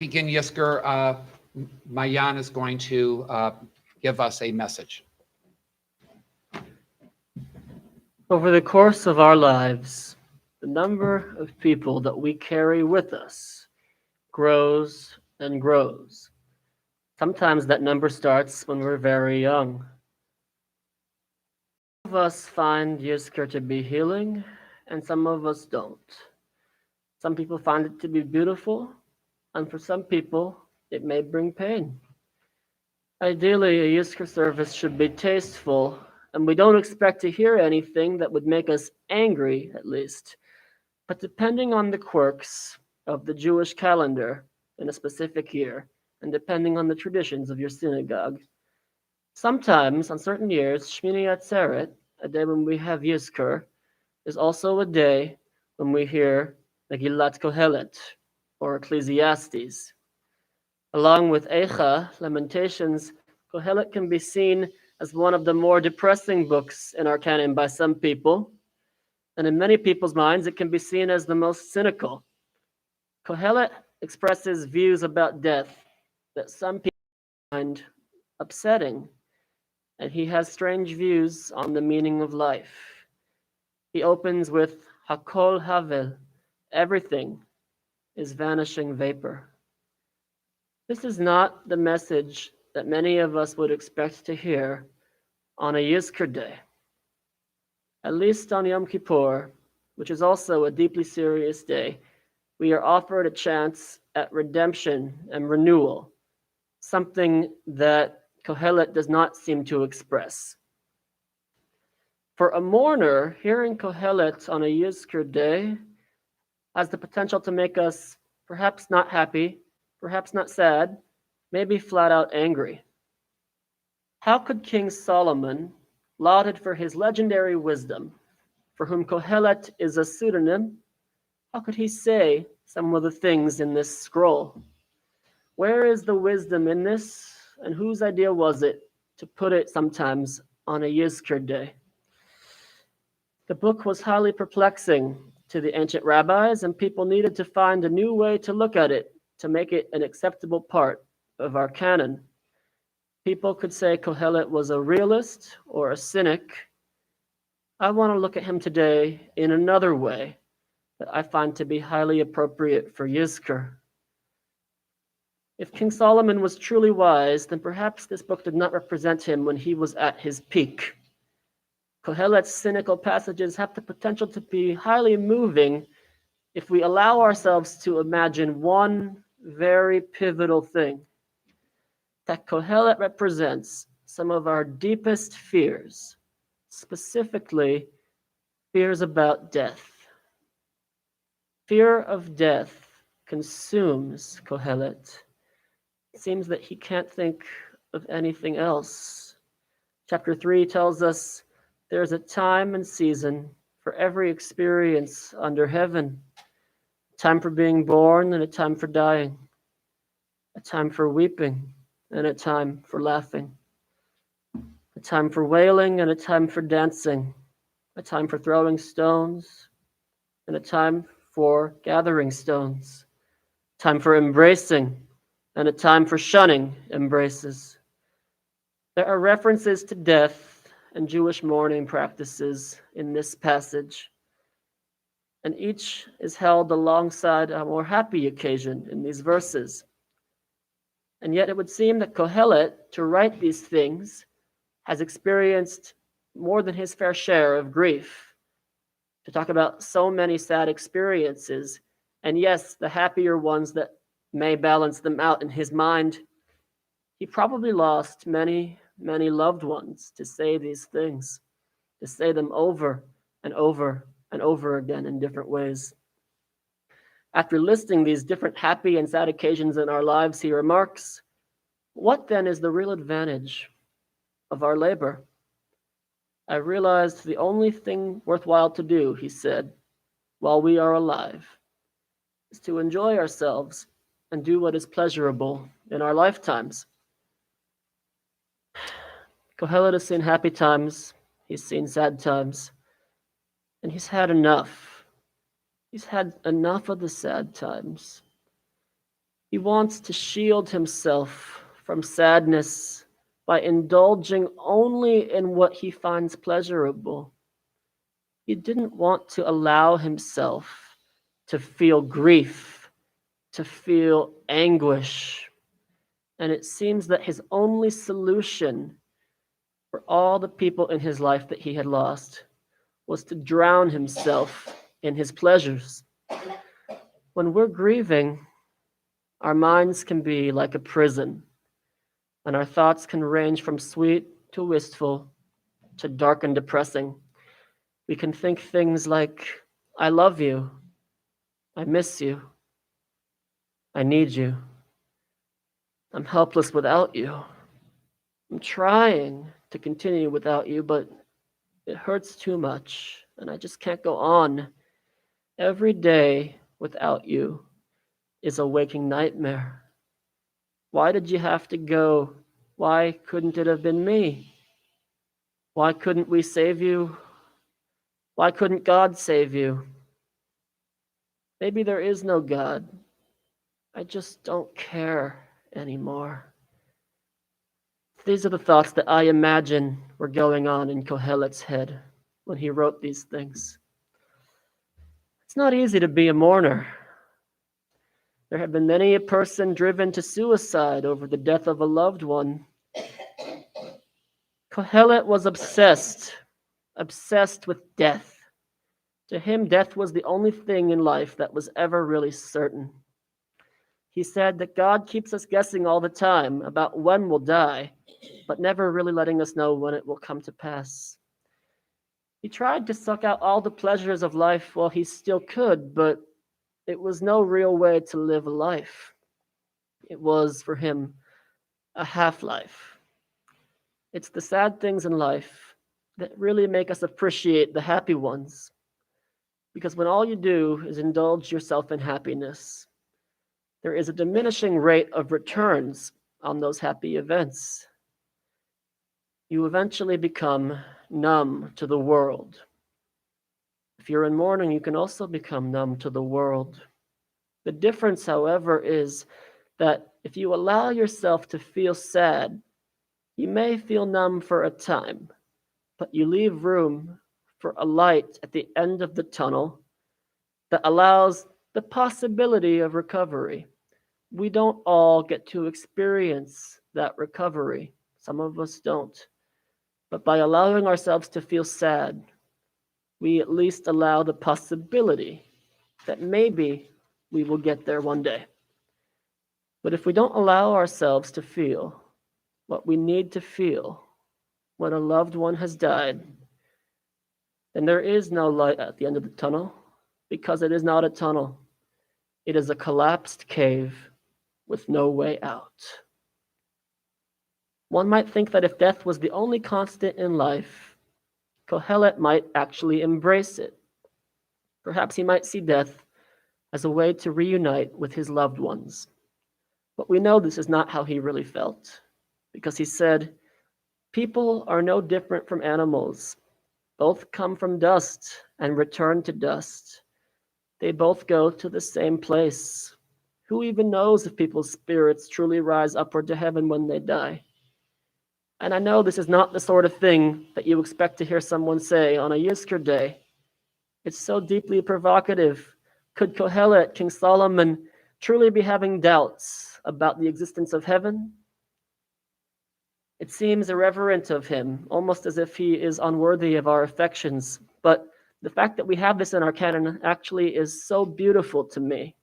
Begin, Yizkor, Maayan is going to give us a message. Over the course of our lives, the number of people that we carry with us grows and grows. Sometimes that number starts when we're very young. Some of us find Yizkor to be healing, and some of us don't. Some people find it to be beautiful, and for some people, it may bring pain. Ideally, a Yizkor service should be tasteful, and we don't expect to hear anything that would make us angry, at least. But depending on the quirks of the Jewish calendar in a specific year, and depending on the traditions of your synagogue, sometimes on certain years, Shemini Atzeret, a day when we have Yizkor, is also a day when we hear Megillat Kohelet, or Ecclesiastes. Along with Eicha, Lamentations, Kohelet can be seen as one of the more depressing books in our canon by some people, and in many people's minds it can be seen as the most cynical. Kohelet expresses views about death that some people find upsetting, and he has strange views on the meaning of life. He opens with Hakol Havel, everything is vanishing vapor. This is not the message that many of us would expect to hear on a Yizkor day. At least on Yom Kippur, which is also a deeply serious day, we are offered a chance at redemption and renewal, something that Kohelet does not seem to express. For a mourner, hearing Kohelet on a Yizkor day has the potential to make us perhaps not happy, perhaps not sad, maybe flat out angry. How could King Solomon, lauded for his legendary wisdom, for whom Kohelet is a pseudonym, how could he say some of the things in this scroll? Where is the wisdom in this, and whose idea was it to put it sometimes on a Yizkor day? The book was highly perplexing to the ancient rabbis, and people needed to find a new way to look at it to make it an acceptable part of our canon. People could say Kohelet was a realist or a cynic. I want to look at him today in another way that I find to be highly appropriate for Yizkor. If King Solomon was truly wise, then perhaps this book did not represent him when he was at his peak. Kohelet's cynical passages have the potential to be highly moving if we allow ourselves to imagine one very pivotal thing, that Kohelet represents some of our deepest fears, specifically fears about death. Fear of death consumes Kohelet. It seems that he can't think of anything else. Chapter 3 tells us there's a time and season for every experience under heaven. A time for being born and a time for dying. A time for weeping and a time for laughing. A time for wailing and a time for dancing. A time for throwing stones and a time for gathering stones. A time for embracing and a time for shunning embraces. There are references to death and Jewish mourning practices in this passage, and each is held alongside a more happy occasion in these verses. And yet it would seem that Kohelet, to write these things, has experienced more than his fair share of grief. To talk about so many sad experiences, and yes, the happier ones that may balance them out in his mind, he probably lost many, many loved ones to say these things, to say them over and over and over again in different ways. After listing these different happy and sad occasions in our lives, he remarks, "What then is the real advantage of our labor? I realized the only thing worthwhile to do," he said, "while we are alive, is to enjoy ourselves and do what is pleasurable in our lifetimes." Kohelet has seen happy times, he's seen sad times, and he's had enough. He's had enough of the sad times. He wants to shield himself from sadness by indulging only in what he finds pleasurable. He didn't want to allow himself to feel grief, to feel anguish. And it seems that his only solution for all the people in his life that he had lost was to drown himself in his pleasures. When we're grieving, our minds can be like a prison, and our thoughts can range from sweet to wistful to dark and depressing. We can think things like, I love you, I miss you, I need you, I'm helpless without you, I'm trying to continue without you, but it hurts too much, and I just can't go on. Every day without you is a waking nightmare. Why did you have to go? Why couldn't it have been me? Why couldn't we save you? Why couldn't God save you? Maybe there is no God. I just don't care anymore. These are the thoughts that I imagine were going on in Kohelet's head when he wrote these things. It's not easy to be a mourner. There have been many a person driven to suicide over the death of a loved one. Kohelet was obsessed with death. To him, death was the only thing in life that was ever really certain. He said that God keeps us guessing all the time about when we'll die, but never really letting us know when it will come to pass. He tried to suck out all the pleasures of life while he still could, but it was no real way to live a life. It was, for him, a half-life. It's the sad things in life that really make us appreciate the happy ones. Because when all you do is indulge yourself in happiness, there is a diminishing rate of returns on those happy events. You eventually become numb to the world. If you're in mourning, you can also become numb to the world. The difference, however, is that if you allow yourself to feel sad, you may feel numb for a time, but you leave room for a light at the end of the tunnel that allows the possibility of recovery. We don't all get to experience that recovery. Some of us don't. But by allowing ourselves to feel sad, we at least allow the possibility that maybe we will get there one day. But if we don't allow ourselves to feel what we need to feel when a loved one has died, then there is no light at the end of the tunnel, because it is not a tunnel. It is a collapsed cave with no way out. One might think that if death was the only constant in life, Kohelet might actually embrace it. Perhaps he might see death as a way to reunite with his loved ones. But we know this is not how he really felt, because he said, people are no different from animals. Both come from dust and return to dust. They both go to the same place. Who even knows if people's spirits truly rise upward to heaven when they die? And I know this is not the sort of thing that you expect to hear someone say on a Yizkor day. It's so deeply provocative. Could Kohelet, King Solomon, truly be having doubts about the existence of heaven? It seems irreverent of him, almost as if he is unworthy of our affections. But the fact that we have this in our canon actually is so beautiful to me,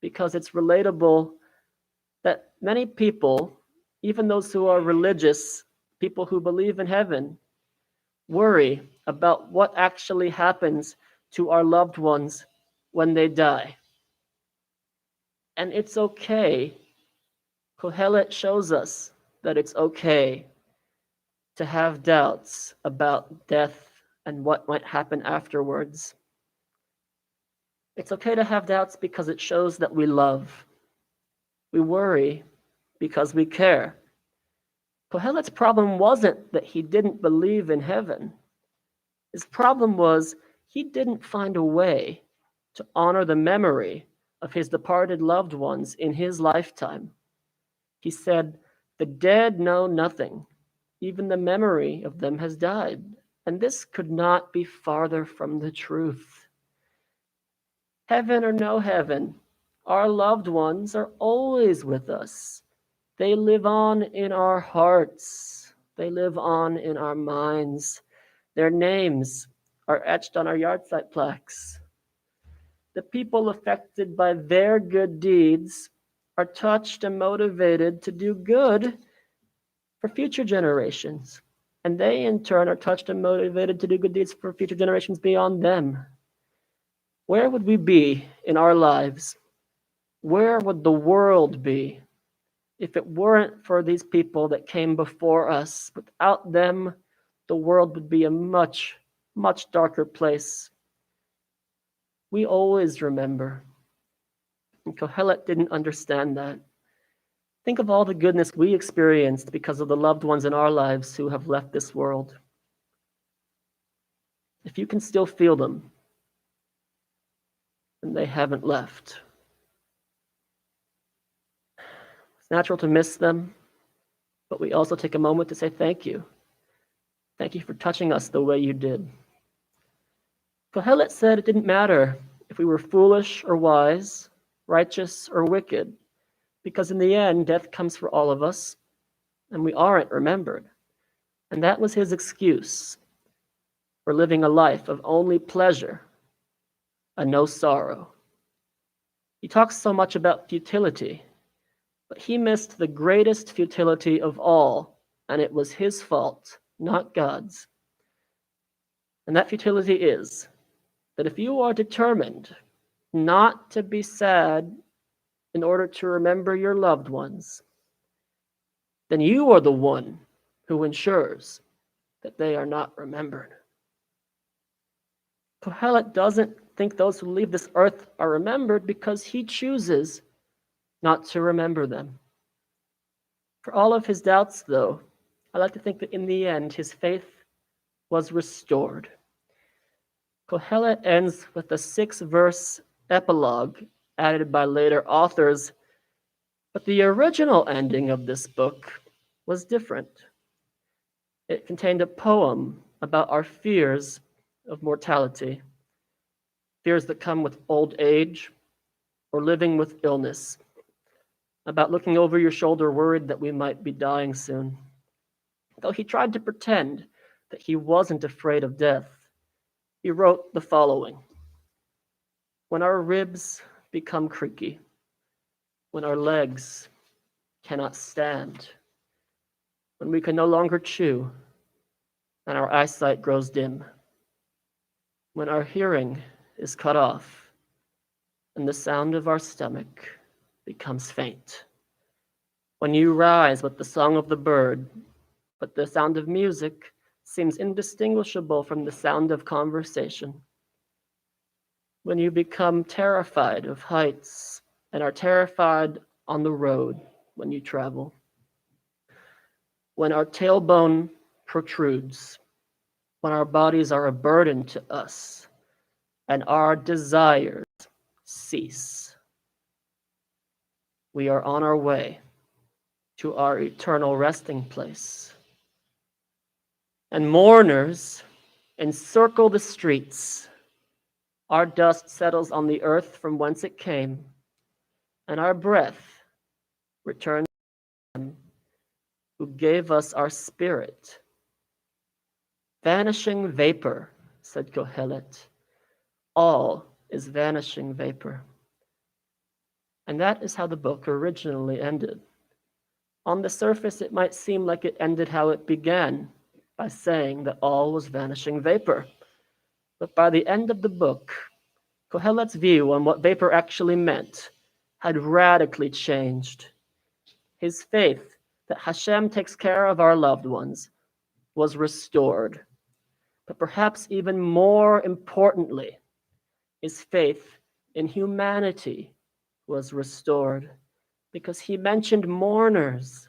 because it's relatable that many people, even those who are religious, people who believe in heaven, worry about what actually happens to our loved ones when they die. And it's okay. Kohelet shows us that it's okay to have doubts about death and what might happen afterwards. It's okay to have doubts because it shows that we love. We worry because we care. Kohelet's problem wasn't that he didn't believe in heaven. His problem was he didn't find a way to honor the memory of his departed loved ones in his lifetime. He said, "The dead know nothing. Even the memory of them has died." And this could not be farther from the truth. Heaven or no heaven, our loved ones are always with us. They live on in our hearts. They live on in our minds. Their names are etched on our yahrzeit plaques. The people affected by their good deeds are touched and motivated to do good for future generations. And they, in turn, are touched and motivated to do good deeds for future generations beyond them. Where would we be in our lives? Where would the world be if it weren't for these people that came before us? Without them, the world would be a much, much darker place. We always remember. And Kohelet didn't understand that. Think of all the goodness we experienced because of the loved ones in our lives who have left this world. If you can still feel them, then they haven't left. It's natural to miss them, but we also take a moment to say thank you. Thank you for touching us the way you did. Kohelet said it didn't matter if we were foolish or wise, righteous or wicked, because in the end, death comes for all of us, and we aren't remembered. And that was his excuse for living a life of only pleasure and no sorrow. He talks so much about futility, but he missed the greatest futility of all, and it was his fault, not God's. And that futility is that if you are determined not to be sad in order to remember your loved ones, then you are the one who ensures that they are not remembered. Kohelet doesn't think those who leave this earth are remembered because he chooses not to remember them. For all of his doubts, though, I like to think that in the end, his faith was restored. Kohelet ends with a 6-verse epilogue added by later authors, but the original ending of this book was different. It contained a poem about our fears of mortality, fears that come with old age or living with illness, about looking over your shoulder worried that we might be dying soon. Though he tried to pretend that he wasn't afraid of death, he wrote the following: "When our ribs become creaky, when our legs cannot stand, when we can no longer chew and our eyesight grows dim, when our hearing is cut off and the sound of our stomach becomes faint, when you rise with the song of the bird, but the sound of music seems indistinguishable from the sound of conversation, when you become terrified of heights and are terrified on the road when you travel, when our tailbone protrudes, when our bodies are a burden to us and our desires cease, we are on our way to our eternal resting place. And mourners encircle the streets. Our dust settles on the earth from whence it came, and our breath returns to Him who gave us our spirit." Vanishing vapor, said Kohelet. All is vanishing vapor. And that is how the book originally ended. On the surface, it might seem like it ended how it began, by saying that all was vanishing vapor. But by the end of the book, Kohelet's view on what vapor actually meant had radically changed. His faith that Hashem takes care of our loved ones was restored. But perhaps even more importantly, his faith in humanity was restored, because he mentioned mourners.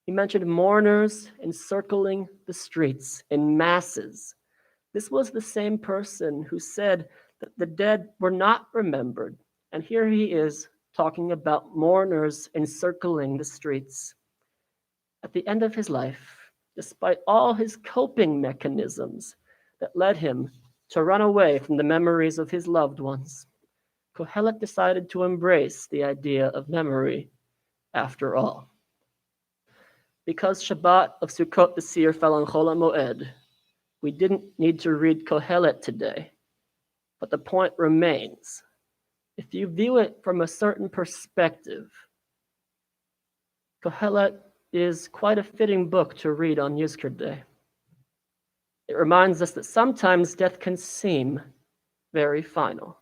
He mentioned mourners encircling the streets in masses. This was the same person who said that the dead were not remembered And here he is talking about mourners encircling the streets. At the end of his life, despite all his coping mechanisms that led him to run away from the memories of his loved ones, Kohelet decided to embrace the idea of memory after all. Because Shabbat of Sukkot this year fell on Chol HaMoed, we didn't need to read Kohelet today, but the point remains. If you view it from a certain perspective, Kohelet is quite a fitting book to read on Yizkor Day. It reminds us that sometimes death can seem very final.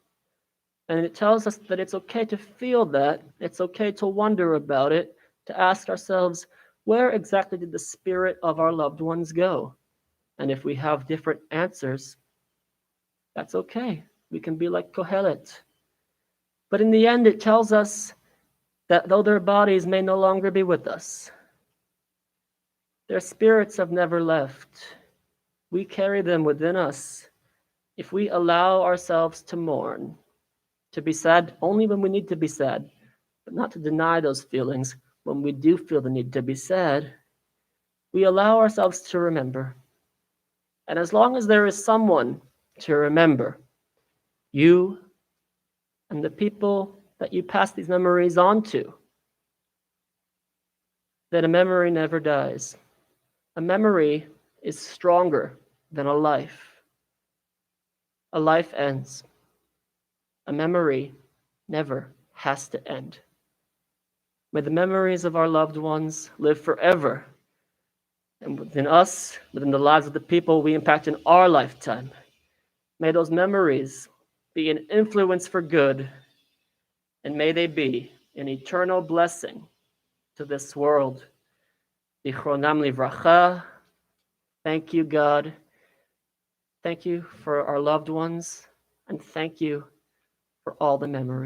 And it tells us that it's okay to feel that, it's okay to wonder about it, to ask ourselves, where exactly did the spirit of our loved ones go? And if we have different answers, that's okay. We can be like Kohelet. But in the end, it tells us that though their bodies may no longer be with us, their spirits have never left. We carry them within us if we allow ourselves to mourn, to be sad only when we need to be sad, but not to deny those feelings when we do feel the need to be sad. We allow ourselves to remember. And as long as there is someone to remember, you and the people that you pass these memories on to, then a memory never dies. A memory is stronger than a life. A life ends. A memory never has to end. May the memories of our loved ones live forever. And within us, within the lives of the people we impact in our lifetime, may those memories be an influence for good, and may they be an eternal blessing to this world. Zichronam livracha. Thank you, God. Thank you for our loved ones, and thank you for all the memories.